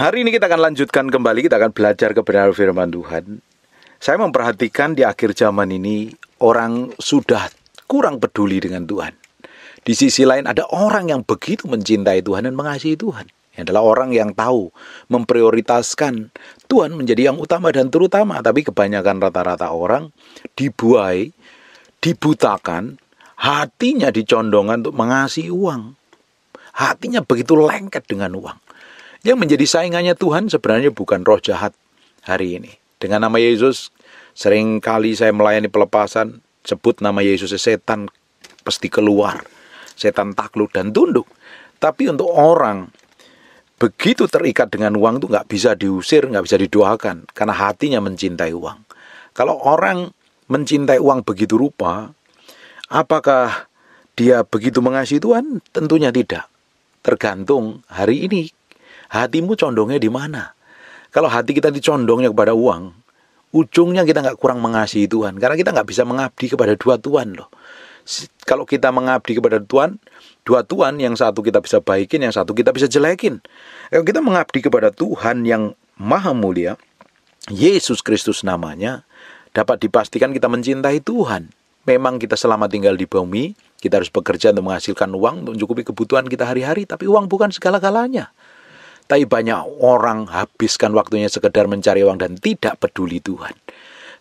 Hari ini kita akan lanjutkan kembali, kita akan belajar kebenaran firman Tuhan. Saya memperhatikan di akhir zaman ini, orang sudah kurang peduli dengan Tuhan. Di sisi lain ada orang yang begitu mencintai Tuhan dan mengasihi Tuhan. Ini adalah orang yang tahu memprioritaskan Tuhan menjadi yang utama dan terutama. Tapi kebanyakan rata-rata orang dibuai, dibutakan, hatinya dicondongkan untuk mengasihi uang. Hatinya begitu lengket dengan uang. Yang menjadi saingannya Tuhan sebenarnya bukan roh jahat hari ini. Dengan nama Yesus, sering kali saya melayani pelepasan, sebut nama Yesus, setan pasti keluar. Setan takluk dan tunduk. Tapi untuk orang begitu terikat dengan uang itu nggak bisa diusir, nggak bisa didoakan. Karena hatinya mencintai uang. Kalau orang mencintai uang begitu rupa, apakah dia begitu mengasihi Tuhan? Tentunya tidak. Tergantung hari ini. Hatimu condongnya di mana? Kalau hati kita dicondongnya kepada uang, ujungnya kita nggak kurang mengasihi Tuhan. Karena kita nggak bisa mengabdi kepada dua Tuhan loh. Kalau kita mengabdi kepada Tuhan, dua Tuhan, yang satu kita bisa baikin, yang satu kita bisa jelekin. Kalau kita mengabdi kepada Tuhan yang maha mulia, Yesus Kristus namanya, dapat dipastikan kita mencintai Tuhan. Memang kita selama tinggal di bumi, kita harus bekerja untuk menghasilkan uang, untuk mencukupi kebutuhan kita hari-hari. Tapi uang bukan segala-galanya. Tapi banyak orang habiskan waktunya sekedar mencari uang dan tidak peduli Tuhan.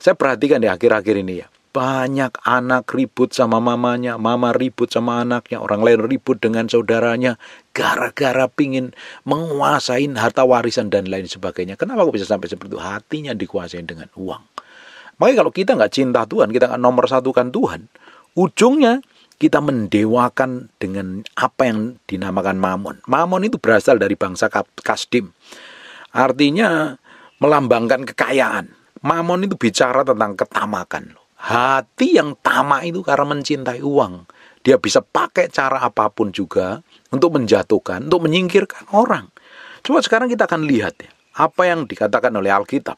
Saya perhatikan di akhir-akhir ini ya. Banyak anak ribut sama mamanya, mama ribut sama anaknya, orang lain ribut dengan saudaranya. Gara-gara pingin menguasai harta warisan dan lain sebagainya. Kenapa kok bisa sampai seperti itu? Hatinya dikuasai dengan uang. Makanya kalau kita nggak cinta Tuhan, kita nggak nomor satukan Tuhan, ujungnya kita mendewakan dengan apa yang dinamakan mamon. Mamon itu berasal dari bangsa Kasdim. Artinya melambangkan kekayaan. Mamon itu bicara tentang ketamakan. Hati yang tamak itu karena mencintai uang. Dia bisa pakai cara apapun juga untuk menjatuhkan, untuk menyingkirkan orang. Coba sekarang kita akan lihat ya, apa yang dikatakan oleh Alkitab.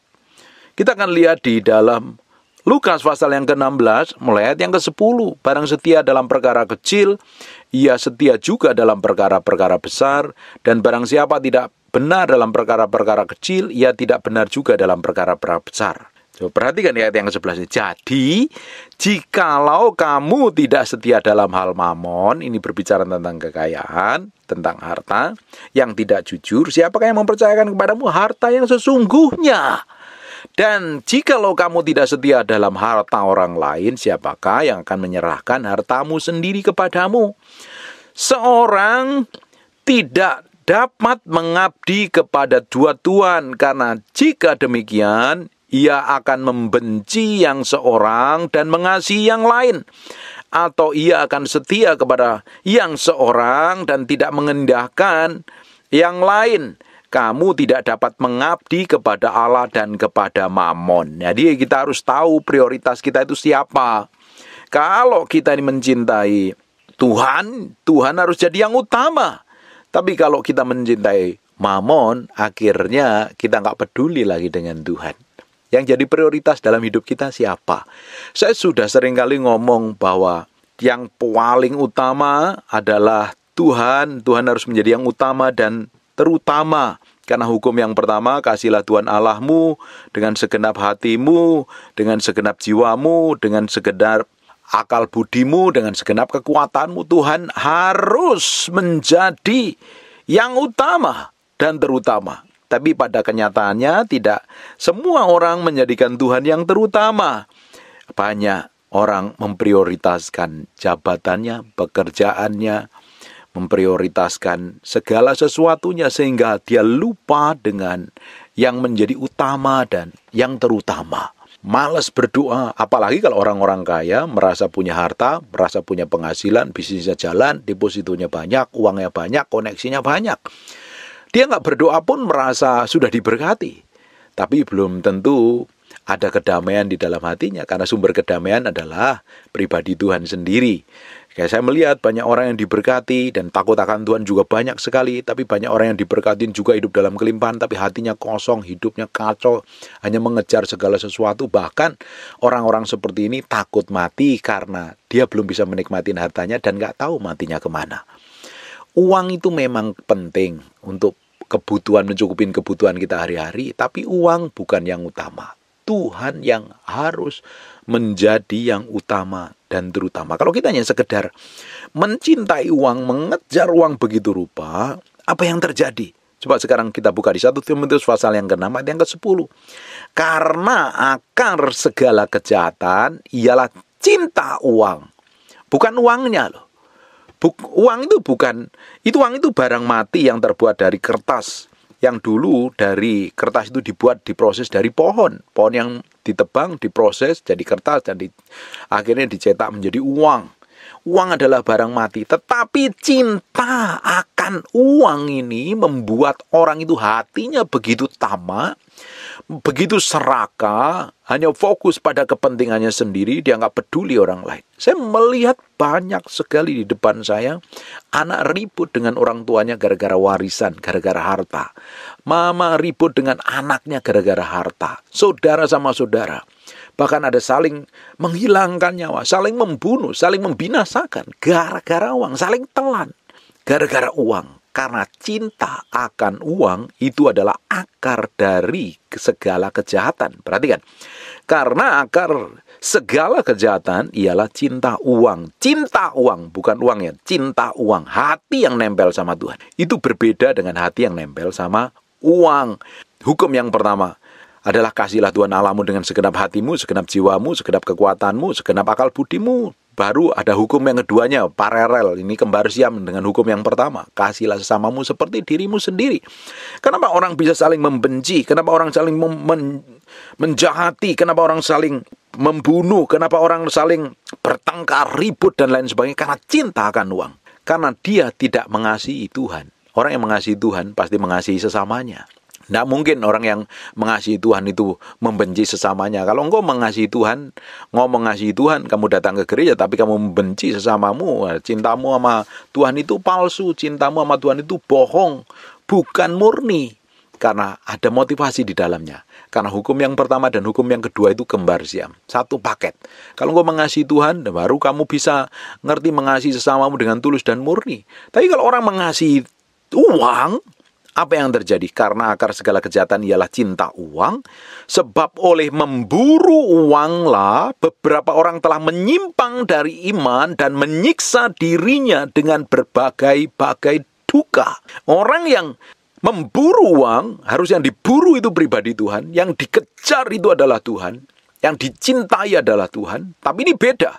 Kita akan lihat di dalam Lukas pasal yang ke-16, mulai ayat yang ke-10. Barang setia dalam perkara kecil, ia setia juga dalam perkara-perkara besar. Dan barang siapa tidak benar dalam perkara-perkara kecil, ia tidak benar juga dalam perkara-perkara besar. Coba perhatikan ayat yang ke-11. Jadi, jikalau kamu tidak setia dalam hal mamon, ini berbicara tentang kekayaan, tentang harta, yang tidak jujur, siapakah yang mempercayakan kepadamu harta yang sesungguhnya? Dan jikalau kamu tidak setia dalam harta orang lain, siapakah yang akan menyerahkan hartamu sendiri kepadamu? Seorang tidak dapat mengabdi kepada dua tuan, karena jika demikian, ia akan membenci yang seorang dan mengasihi yang lain. Atau ia akan setia kepada yang seorang dan tidak mengendahkan yang lain. Kamu tidak dapat mengabdi kepada Allah dan kepada mamon. Jadi kita harus tahu prioritas kita itu siapa. Kalau kita ini mencintai Tuhan, Tuhan harus jadi yang utama. Tapi kalau kita mencintai mamon, akhirnya kita nggak peduli lagi dengan Tuhan. Yang jadi prioritas dalam hidup kita siapa? Saya sudah sering kali ngomong bahwa yang paling utama adalah Tuhan. Tuhan harus menjadi yang utama dan terutama. Karena hukum yang pertama, kasihlah Tuhan Allahmu dengan segenap hatimu, dengan segenap jiwamu, dengan segenap akal budimu, dengan segenap kekuatanmu. Tuhan harus menjadi yang utama dan terutama. Tapi pada kenyataannya tidak semua orang menjadikan Tuhan yang terutama. Banyak orang memprioritaskan jabatannya, pekerjaannya, memprioritaskan segala sesuatunya sehingga dia lupa dengan yang menjadi utama dan yang terutama. Malas berdoa, apalagi kalau orang-orang kaya merasa punya harta, merasa punya penghasilan, bisnisnya jalan, depositonya banyak, uangnya banyak, koneksinya banyak. Dia nggak berdoa pun merasa sudah diberkati. Tapi belum tentu ada kedamaian di dalam hatinya, karena sumber kedamaian adalah pribadi Tuhan sendiri. Kayak saya melihat banyak orang yang diberkati dan takut akan Tuhan juga banyak sekali. Tapi banyak orang yang diberkatin juga hidup dalam kelimpahan, tapi hatinya kosong, hidupnya kacau, hanya mengejar segala sesuatu. Bahkan orang-orang seperti ini takut mati karena dia belum bisa menikmati hartanya dan gak tahu matinya kemana. Uang itu memang penting untuk kebutuhan, mencukupin kebutuhan kita hari-hari, tapi uang bukan yang utama. Tuhan yang harus menjadi yang utama dan terutama. Kalau kita hanya sekedar mencintai uang, mengejar uang begitu rupa, apa yang terjadi? Coba sekarang kita buka di 1 Timotius pasal yang ke-6 ayat yang ke-10. Karena akar segala kejahatan ialah cinta uang. Bukan uangnya loh. Uang itu bukan, uang itu barang mati yang terbuat dari kertas. Yang dulu dari kertas itu diproses dari pohon. Pohon yang ditebang, diproses jadi kertas, dan akhirnya dicetak menjadi uang. Uang adalah barang mati, tetapi cinta akan uang ini membuat orang itu hatinya begitu tamak, begitu serakah, hanya fokus pada kepentingannya sendiri, dia nggak peduli orang lain. Saya melihat banyak sekali di depan saya, anak ribut dengan orang tuanya gara-gara warisan, gara-gara harta. Mama ribut dengan anaknya gara-gara harta. Saudara sama saudara. Bahkan ada saling menghilangkan nyawa, saling membunuh, saling membinasakan, gara-gara uang, saling telan, gara-gara uang. Karena cinta akan uang itu adalah akar dari segala kejahatan. Perhatikan, karena akar segala kejahatan ialah cinta uang. Cinta uang, bukan uangnya, cinta uang. Hati yang nempel sama Tuhan. Itu berbeda dengan hati yang nempel sama uang. Hukum yang pertama adalah kasihlah Tuhan Allahmu dengan segenap hatimu, segenap jiwamu, segenap kekuatanmu, segenap akal budimu. Baru ada hukum yang keduanya, paralel. Ini kembar siam dengan hukum yang pertama. Kasihlah sesamamu seperti dirimu sendiri. Kenapa orang bisa saling membenci? Kenapa orang saling menjahati? Kenapa orang saling membunuh? Kenapa orang saling bertengkar, ribut, dan lain sebagainya? Karena cinta akan uang. Karena dia tidak mengasihi Tuhan. Orang yang mengasihi Tuhan pasti mengasihi sesamanya. Tidak mungkin orang yang mengasihi Tuhan itu membenci sesamanya. Kalau engkau mengasihi Tuhan, kamu datang ke gereja, tapi kamu membenci sesamamu, cintamu sama Tuhan itu palsu, cintamu sama Tuhan itu bohong, bukan murni. Karena ada motivasi di dalamnya. Karena hukum yang pertama dan hukum yang kedua itu kembar siam. Satu paket. Kalau engkau mengasihi Tuhan, baru kamu bisa ngerti mengasihi sesamamu dengan tulus dan murni. Tapi kalau orang mengasihi uang, apa yang terjadi? Karena akar segala kejahatan ialah cinta uang. Sebab oleh memburu uanglah beberapa orang telah menyimpang dari iman dan menyiksa dirinya dengan berbagai-bagai duka. Orang yang memburu uang, harus yang diburu itu pribadi Tuhan, yang dikejar itu adalah Tuhan, yang dicintai adalah Tuhan. Tapi ini beda.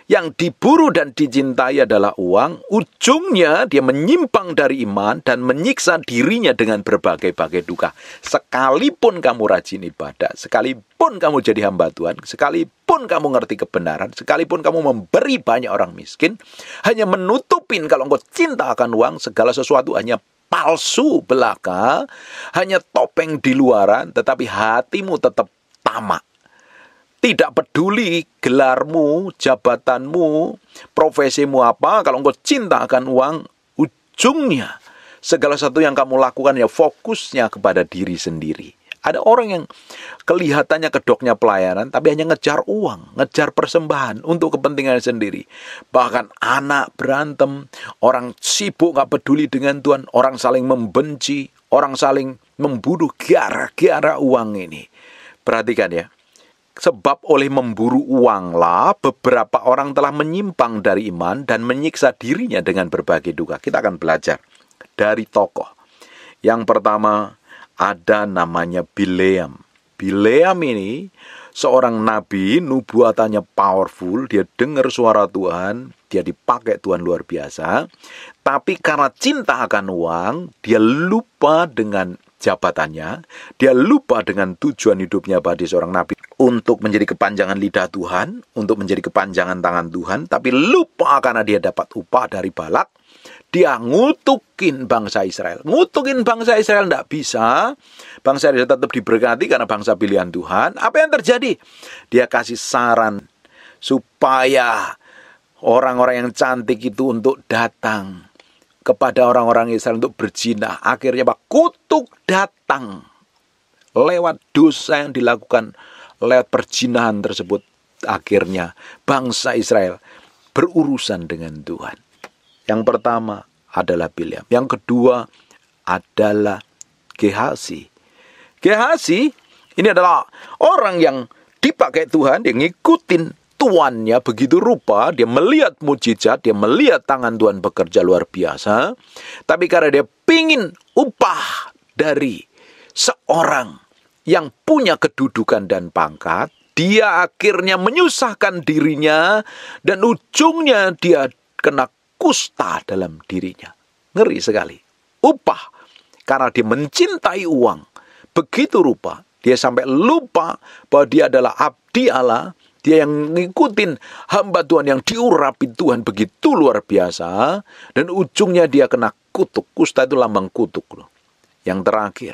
Yang diburu dan dicintai adalah uang, ujungnya dia menyimpang dari iman dan menyiksa dirinya dengan berbagai-bagai duka. Sekalipun kamu rajin ibadah, sekalipun kamu jadi hamba Tuhan, sekalipun kamu ngerti kebenaran, sekalipun kamu memberi banyak orang miskin, hanya menutupin kalau engkau cinta akan uang, segala sesuatu hanya palsu belaka, hanya topeng di luaran, tetapi hatimu tetap tamak. Tidak peduli gelarmu, jabatanmu, profesimu apa, kalau engkau cinta akan uang, ujungnya segala sesuatu yang kamu lakukan ya fokusnya kepada diri sendiri. Ada orang yang kelihatannya kedoknya pelayanan, tapi hanya ngejar uang, ngejar persembahan untuk kepentingan sendiri. Bahkan anak berantem, orang sibuk gak peduli dengan Tuhan, orang saling membenci, orang saling membunuh gara-gara uang ini. Perhatikan ya. Sebab oleh memburu uanglah beberapa orang telah menyimpang dari iman dan menyiksa dirinya dengan berbagai duka. Kita akan belajar dari tokoh. Yang pertama ada namanya Bileam. Bileam ini seorang nabi, nubuatannya powerful, dia dengar suara Tuhan, dia dipakai Tuhan luar biasa. Tapi karena cinta akan uang, dia lupa dengan jabatannya, dia lupa dengan tujuan hidupnya bagi seorang nabi untuk menjadi kepanjangan lidah Tuhan, untuk menjadi kepanjangan tangan Tuhan, tapi lupa karena dia dapat upah dari Balak, dia ngutukin bangsa Israel. Ngutukin bangsa Israel tidak bisa, bangsa Israel tetap diberkati karena bangsa pilihan Tuhan. Apa yang terjadi? Dia kasih saran supaya orang-orang yang cantik itu untuk datang kepada orang-orang Israel untuk berzina. Akhirnya kutuk datang lewat dosa yang dilakukan lewat perzinahan tersebut. Akhirnya bangsa Israel berurusan dengan Tuhan. Yang pertama adalah Bileam. Yang kedua adalah Gehazi. Gehazi ini adalah orang yang dipakai Tuhan, dia ngikutin tuannya begitu rupa, dia melihat mujizat, dia melihat tangan Tuhan bekerja luar biasa. Tapi karena dia pingin upah dari seorang yang punya kedudukan dan pangkat, dia akhirnya menyusahkan dirinya dan ujungnya dia kena kusta dalam dirinya. Ngeri sekali. Upah karena dia mencintai uang begitu rupa, dia sampai lupa bahwa dia adalah abdi Allah. Dia yang ngikutin hamba Tuhan yang diurapi Tuhan begitu luar biasa. Dan ujungnya dia kena kutuk. Kusta itu lambang kutuk loh. Yang terakhir,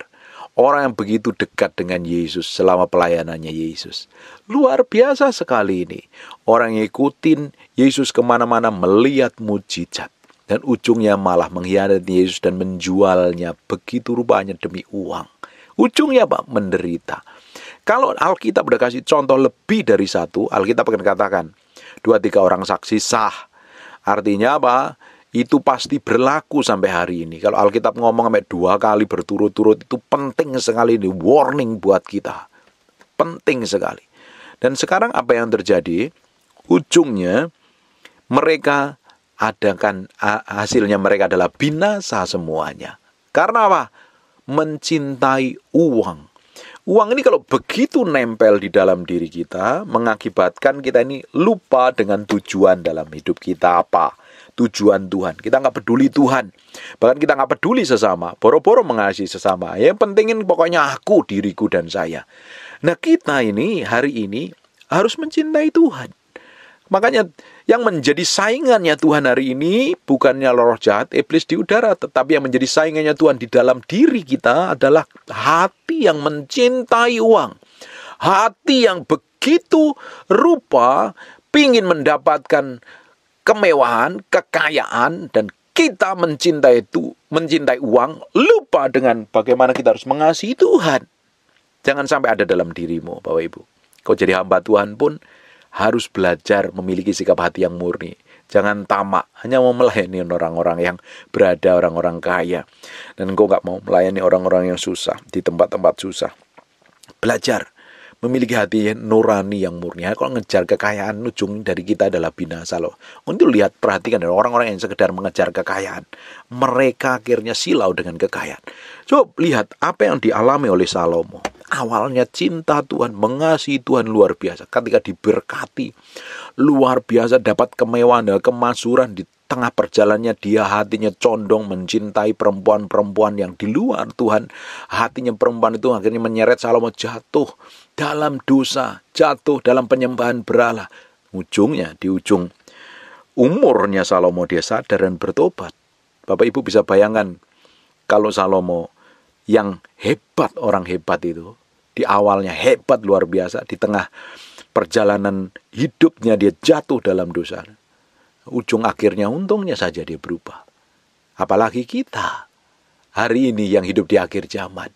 orang yang begitu dekat dengan Yesus selama pelayanannya Yesus. Luar biasa sekali ini. Orang yang ngikutin Yesus kemana-mana melihat mujizat. Dan ujungnya malah mengkhianati Yesus dan menjualnya begitu rupanya demi uang. Ujungnya apa? Menderita. Kalau Alkitab udah kasih contoh lebih dari satu, Alkitab akan katakan 2-3 orang saksi sah. Artinya apa? Itu pasti berlaku sampai hari ini. Kalau Alkitab ngomong sampai 2 kali berturut-turut, itu penting sekali, ini warning buat kita. Penting sekali. Dan sekarang apa yang terjadi? Ujungnya mereka hasilnya mereka adalah binasa semuanya. Karena apa? Mencintai uang. Uang ini kalau begitu nempel di dalam diri kita, mengakibatkan kita ini lupa dengan tujuan dalam hidup kita apa. Tujuan Tuhan. Kita nggak peduli Tuhan. Bahkan kita nggak peduli sesama. Boro-boro mengasihi sesama. Yang pentingin pokoknya aku, diriku, dan saya. Nah kita ini hari ini harus mencintai Tuhan. Makanya yang menjadi saingannya Tuhan hari ini bukannya roh jahat, iblis di udara, tetapi yang menjadi saingannya Tuhan di dalam diri kita adalah hati yang mencintai uang. Hati yang begitu rupa pingin mendapatkan kemewahan, kekayaan, dan kita mencintai uang, lupa dengan bagaimana kita harus mengasihi Tuhan. Jangan sampai ada dalam dirimu, Bapak Ibu. Kau jadi hamba Tuhan pun harus belajar memiliki sikap hati yang murni. Jangan tamak, hanya mau melayani orang-orang yang berada, orang-orang kaya. Dan engkau gak mau melayani orang-orang yang susah, di tempat-tempat susah. Belajar memiliki hati nurani yang murni. Kalau ngejar kekayaan, ujung dari kita adalah binasa loh. Untuk lihat, perhatikan orang-orang yang sekedar mengejar kekayaan. Mereka akhirnya silau dengan kekayaan. Coba lihat apa yang dialami oleh Salomo. Awalnya cinta Tuhan, mengasihi Tuhan luar biasa. Ketika diberkati, luar biasa dapat kemewahan dan kemasyhuran. Di tengah perjalanannya dia hatinya condong mencintai perempuan-perempuan yang di luar Tuhan. Hatinya perempuan itu akhirnya menyeret Salomo jatuh dalam dosa, jatuh dalam penyembahan berhala. Ujungnya, di ujung umurnya Salomo dia sadar dan bertobat. Bapak Ibu bisa bayangkan kalau Salomo yang hebat, orang hebat itu, di awalnya hebat luar biasa, di tengah perjalanan hidupnya dia jatuh dalam dosa. Ujung akhirnya untungnya saja dia berubah. Apalagi kita, hari ini yang hidup di akhir zaman.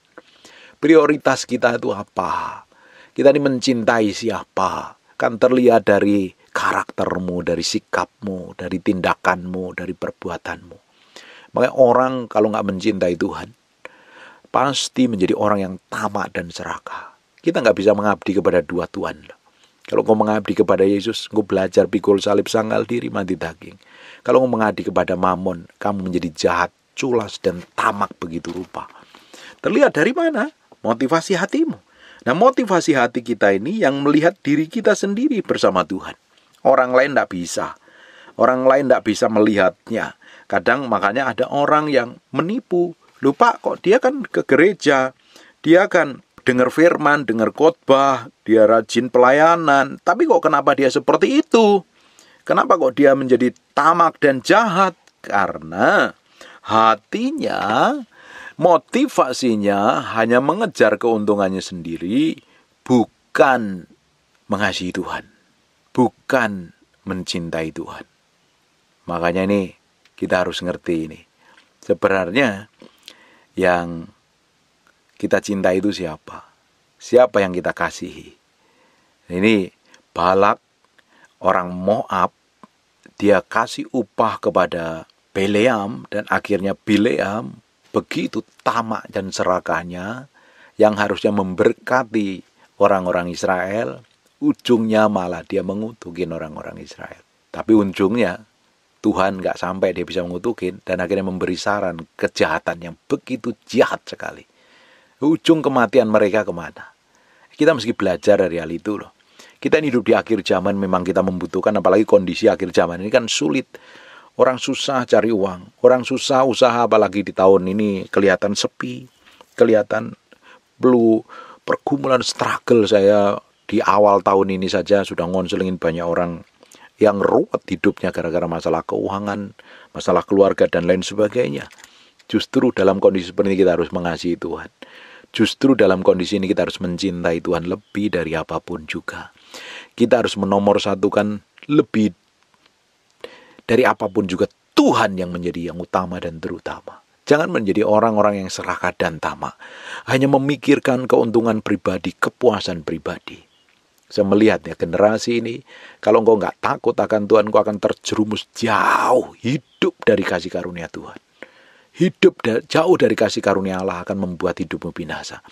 Prioritas kita itu apa? Kita ini mencintai siapa? Kan terlihat dari karaktermu, dari sikapmu, dari tindakanmu, dari perbuatanmu. Makanya orang kalau nggak mencintai Tuhan, pasti menjadi orang yang tamak dan serakah. Kita nggak bisa mengabdi kepada dua Tuhan. Kalau kau mengabdi kepada Yesus, kau belajar pikul salib, sangkal diri, mati daging. Kalau kau mengabdi kepada Mamon, kamu menjadi jahat, culas, dan tamak begitu rupa. Terlihat dari mana? Motivasi hatimu. Nah, motivasi hati kita ini yang melihat diri kita sendiri bersama Tuhan. Orang lain tidak bisa. Orang lain tidak bisa melihatnya. Kadang makanya ada orang yang menipu. Lupa kok dia kan ke gereja, dia kan dengar firman, dengar khotbah, dia rajin pelayanan, tapi kok kenapa dia seperti itu? Kenapa kok dia menjadi tamak dan jahat? Karena hatinya, motivasinya hanya mengejar keuntungannya sendiri, bukan mengasihi Tuhan, bukan mencintai Tuhan. Makanya ini kita harus ngerti ini. Sebenarnya yang kita cintai itu siapa? Siapa yang kita kasihi? Ini Balak, orang Moab, dia kasih upah kepada Bileam, dan akhirnya Bileam begitu tamak dan serakahnya yang harusnya memberkati orang-orang Israel, ujungnya malah dia mengutukin orang-orang Israel. Tapi ujungnya Tuhan nggak sampai dia bisa mengutukin dan akhirnya memberi saran kejahatan yang begitu jahat sekali. Ujung kematian mereka kemana? Kita mesti belajar dari hal itu loh. Kita hidup di akhir zaman, memang kita membutuhkan, apalagi kondisi akhir zaman ini kan sulit. Orang susah cari uang, orang susah usaha, apalagi di tahun ini kelihatan sepi, kelihatan perlu pergumulan, struggle. Saya di awal tahun ini saja sudah ngonselingin banyak orang yang ruwet hidupnya gara-gara masalah keuangan, masalah keluarga dan lain sebagainya. Justru dalam kondisi seperti ini kita harus mengasihi Tuhan. Justru dalam kondisi ini kita harus mencintai Tuhan lebih dari apapun juga. Kita harus menomorsatukan lebih dari apapun juga Tuhan yang menjadi yang utama dan terutama. Jangan menjadi orang-orang yang serakah dan tamak. Hanya memikirkan keuntungan pribadi, kepuasan pribadi. Saya melihat ya generasi ini, kalau engkau nggak takut akan Tuhan, engkau akan terjerumus jauh hidup dari kasih karunia Tuhan. Hidup jauh dari kasih karunia Allah akan membuat hidupmu binasa.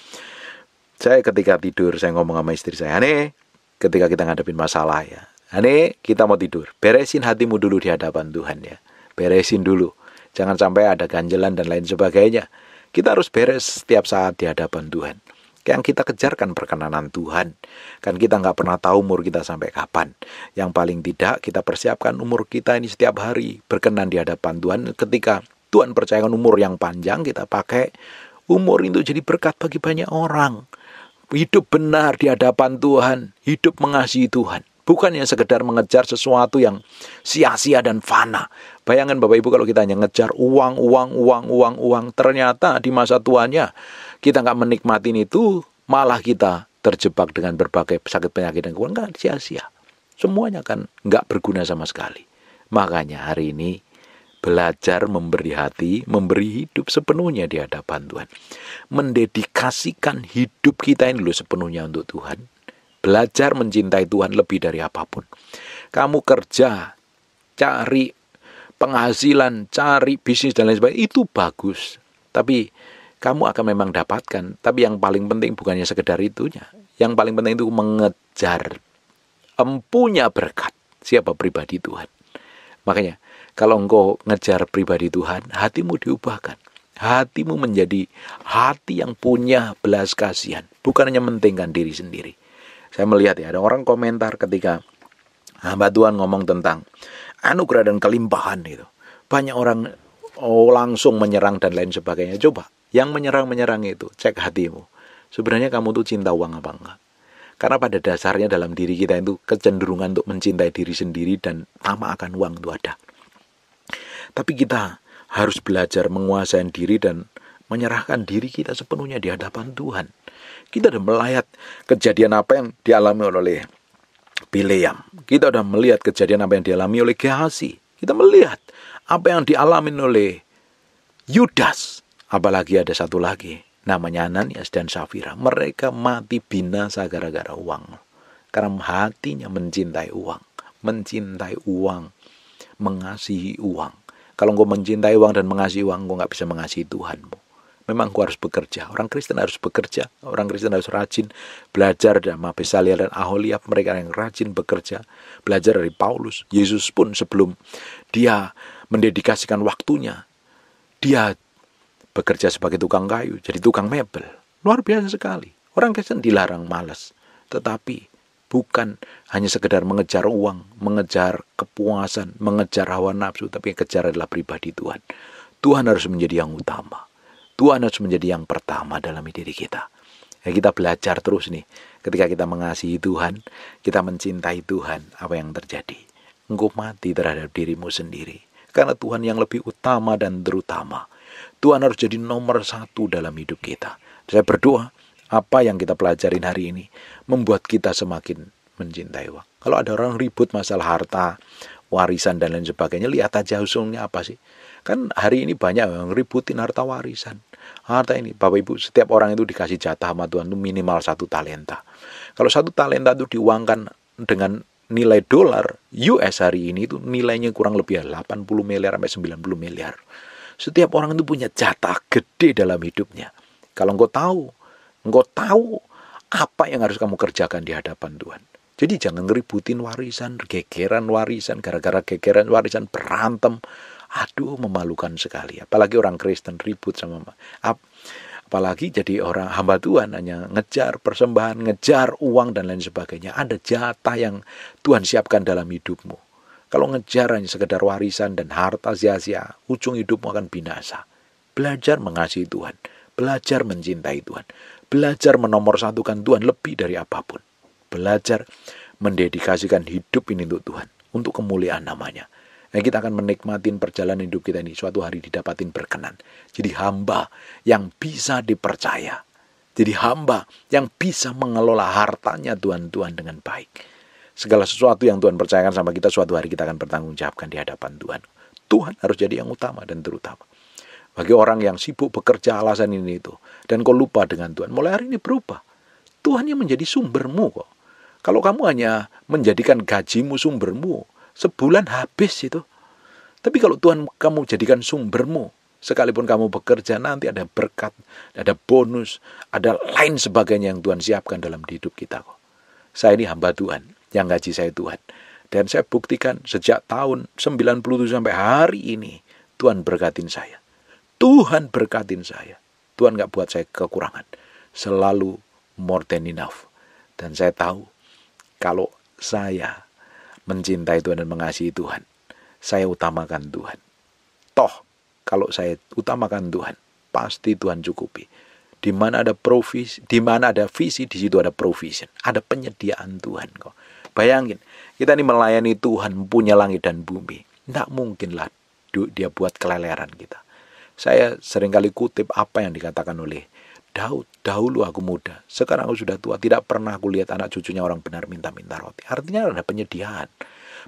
Saya ketika tidur, saya ngomong sama istri saya, Ane, ketika kita ngadepin masalah ya, Ane, kita mau tidur, beresin hatimu dulu di hadapan Tuhan ya. Beresin dulu, jangan sampai ada ganjelan dan lain sebagainya. Kita harus beres setiap saat di hadapan Tuhan. Yang kita kejarkan perkenanan Tuhan. Kan kita nggak pernah tahu umur kita sampai kapan. Yang paling tidak kita persiapkan umur kita ini setiap hari berkenan di hadapan Tuhan. Ketika Tuhan percayakan umur yang panjang, kita pakai umur itu jadi berkat bagi banyak orang. Hidup benar di hadapan Tuhan, hidup mengasihi Tuhan. Bukan yang sekedar mengejar sesuatu yang sia-sia dan fana. Bayangkan Bapak Ibu kalau kita hanya ngejar uang. Ternyata di masa tuanya kita nggak menikmatin itu, malah kita terjebak dengan berbagai sakit penyakit dan keuangan. Nggak sia-sia. Semuanya kan nggak berguna sama sekali. Makanya hari ini belajar memberi hati, memberi hidup sepenuhnya di hadapan Tuhan. Mendedikasikan hidup kita ini dulu sepenuhnya untuk Tuhan. Belajar mencintai Tuhan lebih dari apapun. Kamu kerja, cari penghasilan, cari bisnis dan lain sebagainya, itu bagus. Tapi kamu akan memang dapatkan. Tapi yang paling penting bukannya sekedar itunya. Yang paling penting itu mengejar empunya berkat. Siapa pribadi Tuhan. Makanya kalau engkau ngejar pribadi Tuhan, hatimu diubahkan. Hatimu menjadi hati yang punya belas kasihan. Bukan hanya mementingkan diri sendiri. Saya melihat ya, ada orang komentar ketika hamba Tuhan ngomong tentang anugerah dan kelimpahan itu. Banyak orang langsung menyerang dan lain sebagainya. Coba, yang menyerang itu, cek hatimu. Sebenarnya kamu tuh cinta uang apa enggak? Karena pada dasarnya dalam diri kita itu kecenderungan untuk mencintai diri sendiri dan tamak akan uang itu ada. Tapi kita harus belajar menguasai diri dan menyerahkan diri kita sepenuhnya di hadapan Tuhan. Kita sudah melihat kejadian apa yang dialami oleh Bileam. Kita sudah melihat kejadian apa yang dialami oleh Gehazi. Kita melihat apa yang dialami oleh Yudas. Apalagi ada satu lagi, namanya Ananias dan Safira. Mereka mati binasa gara-gara uang. Karena hatinya mencintai uang. Mencintai uang. Mengasihi uang. Kalau engkau mencintai uang dan mengasihi uang, engkau nggak bisa mengasihi Tuhanmu. Memang engkau harus bekerja. Orang Kristen harus bekerja. Orang Kristen harus rajin belajar dari Besalia dan Aholiab. Mereka yang rajin bekerja. Belajar dari Paulus. Yesus pun sebelum dia mendedikasikan waktunya, dia bekerja sebagai tukang kayu. Jadi tukang mebel. Luar biasa sekali. Orang Kristen dilarang malas. Tetapi bukan hanya sekedar mengejar uang, mengejar kepuasan, mengejar hawa nafsu. Tapi yang kejar adalah pribadi Tuhan. Tuhan harus menjadi yang utama. Tuhan harus menjadi yang pertama dalam diri kita. Ya, kita belajar terus nih. Ketika kita mengasihi Tuhan, kita mencintai Tuhan, apa yang terjadi? Engkau mati terhadap dirimu sendiri. Karena Tuhan yang lebih utama dan terutama. Tuhan harus jadi nomor satu dalam hidup kita. Saya berdoa, apa yang kita pelajarin hari ini membuat kita semakin mencintai uang. Kalau ada orang ribut masalah harta, warisan dan lain sebagainya, lihat aja ujungnya apa sih? Kan hari ini banyak yang ributin harta warisan. Harta ini, Bapak Ibu, setiap orang itu dikasih jatah sama Tuhan itu minimal 1 talenta. Kalau 1 talenta itu diuangkan dengan nilai dolar US hari ini itu nilainya kurang lebih 80 miliar sampai 90 miliar. Setiap orang itu punya jatah gede dalam hidupnya. Kalau engkau tahu apa yang harus kamu kerjakan di hadapan Tuhan. Jadi jangan ngeributin warisan, gegeran warisan, gara-gara gegeran warisan berantem. Aduh, memalukan sekali. Apalagi orang Kristen ribut sama apalagi jadi orang hamba Tuhan hanya ngejar persembahan, ngejar uang dan lain sebagainya. Ada jatah yang Tuhan siapkan dalam hidupmu. Kalau ngejar hanya sekedar warisan dan harta sia-sia, ujung hidupmu akan binasa. Belajar mengasihi Tuhan, belajar mencintai Tuhan, belajar menomorsatukan Tuhan lebih dari apapun. Belajar mendedikasikan hidup ini untuk Tuhan, untuk kemuliaan namanya. Dan kita akan menikmati perjalanan hidup kita ini, suatu hari didapatin berkenan. Jadi hamba yang bisa dipercaya. Jadi hamba yang bisa mengelola hartanya Tuhan dengan baik. Segala sesuatu yang Tuhan percayakan sama kita, suatu hari kita akan bertanggung jawabkan di hadapan Tuhan. Tuhan harus jadi yang utama dan terutama. Bagi orang yang sibuk bekerja alasan ini itu, dan kau lupa dengan Tuhan, mulai hari ini berubah. Tuhan yang menjadi sumbermu kok. Kalau kamu hanya menjadikan gajimu sumbermu, sebulan habis itu. Tapi kalau Tuhan kamu jadikan sumbermu, sekalipun kamu bekerja nanti ada berkat, ada bonus, ada lain sebagainya yang Tuhan siapkan dalam hidup kita kok. Saya ini hamba Tuhan, yang gaji saya Tuhan. Dan saya buktikan sejak tahun 97 sampai hari ini, Tuhan berkatin saya. Tuhan berkatin saya. Tuhan gak buat saya kekurangan. Selalu more than enough. Dan saya tahu, kalau saya mencintai Tuhan dan mengasihi Tuhan, saya utamakan Tuhan. Toh, kalau saya utamakan Tuhan, pasti Tuhan cukupi. Di mana ada provisi, di mana ada visi, di situ ada provision. Ada penyediaan Tuhan kok. Bayangin, kita ini melayani Tuhan, punya langit dan bumi. Tidak mungkinlah dia buat keleleran kita. Saya seringkali kutip apa yang dikatakan oleh Daud, dahulu aku muda, sekarang aku sudah tua, tidak pernah aku lihat anak cucunya orang benar minta-minta roti. Artinya ada penyediaan.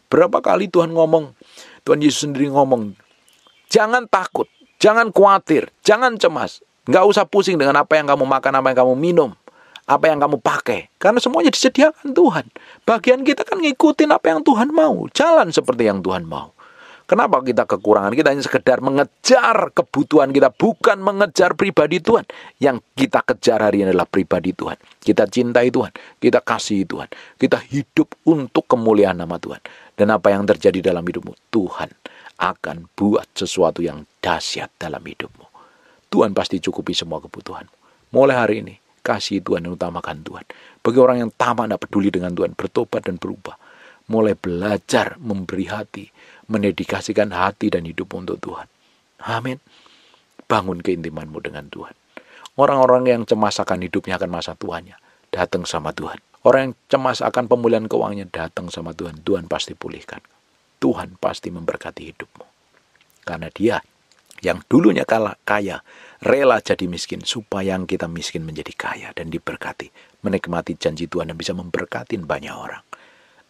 Berapa kali Tuhan ngomong, Tuhan Yesus sendiri ngomong, jangan takut, jangan khawatir, jangan cemas. Nggak usah pusing dengan apa yang kamu makan, apa yang kamu minum, apa yang kamu pakai. Karena semuanya disediakan Tuhan. Bagian kita kan ngikutin apa yang Tuhan mau, jalan seperti yang Tuhan mau. Kenapa kita kekurangan? Kita hanya sekedar mengejar kebutuhan kita, bukan mengejar pribadi Tuhan. Yang kita kejar hari ini adalah pribadi Tuhan. Kita cintai Tuhan, kita kasihi Tuhan. Kita hidup untuk kemuliaan nama Tuhan. Dan apa yang terjadi dalam hidupmu, Tuhan akan buat sesuatu yang dahsyat dalam hidupmu. Tuhan pasti cukupi semua kebutuhanmu. Mulai hari ini, kasihi Tuhan dan utamakan Tuhan. Bagi orang yang tamak, tidak peduli dengan Tuhan, bertobat dan berubah. Mulai belajar memberi hati, mendedikasikan hati dan hidup untuk Tuhan. Amin. Bangun keintimanmu dengan Tuhan. Orang-orang yang cemas akan hidupnya, akan masa tuanya, datang sama Tuhan. Orang yang cemas akan pemulihan keuangannya, datang sama Tuhan. Tuhan pasti pulihkan. Tuhan pasti memberkati hidupmu. Karena Dia yang dulunya kaya, rela jadi miskin, supaya yang kita miskin menjadi kaya dan diberkati. Menikmati janji Tuhan dan bisa memberkati banyak orang.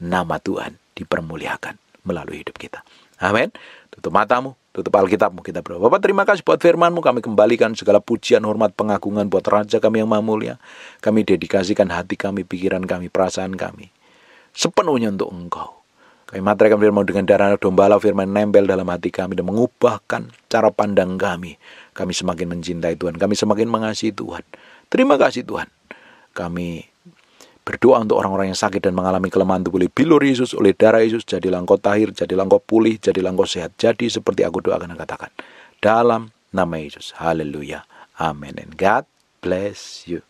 Nama Tuhan dipermuliakan melalui hidup kita. Amin. Tutup matamu, tutup Alkitabmu, kita berdoa. Bapak, terima kasih buat firman-Mu. Kami kembalikan segala pujian, hormat, pengagungan buat Raja kami yang maha mulia. Kami dedikasikan hati kami, pikiran kami, perasaan kami sepenuhnya untuk Engkau. Kami materikan firman dengan darah domba Allah, firman nempel dalam hati kami dan mengubahkan cara pandang kami. Kami semakin mencintai Tuhan, kami semakin mengasihi Tuhan. Terima kasih Tuhan. Kami berdoa untuk orang-orang yang sakit dan mengalami kelemahan tubuh oleh bilur Yesus, oleh darah Yesus. Jadilah engkau tahir, jadilah engkau pulih, jadilah engkau sehat. Jadi seperti aku doakan dan katakan. Dalam nama Yesus. Haleluya. Amen. And God bless you.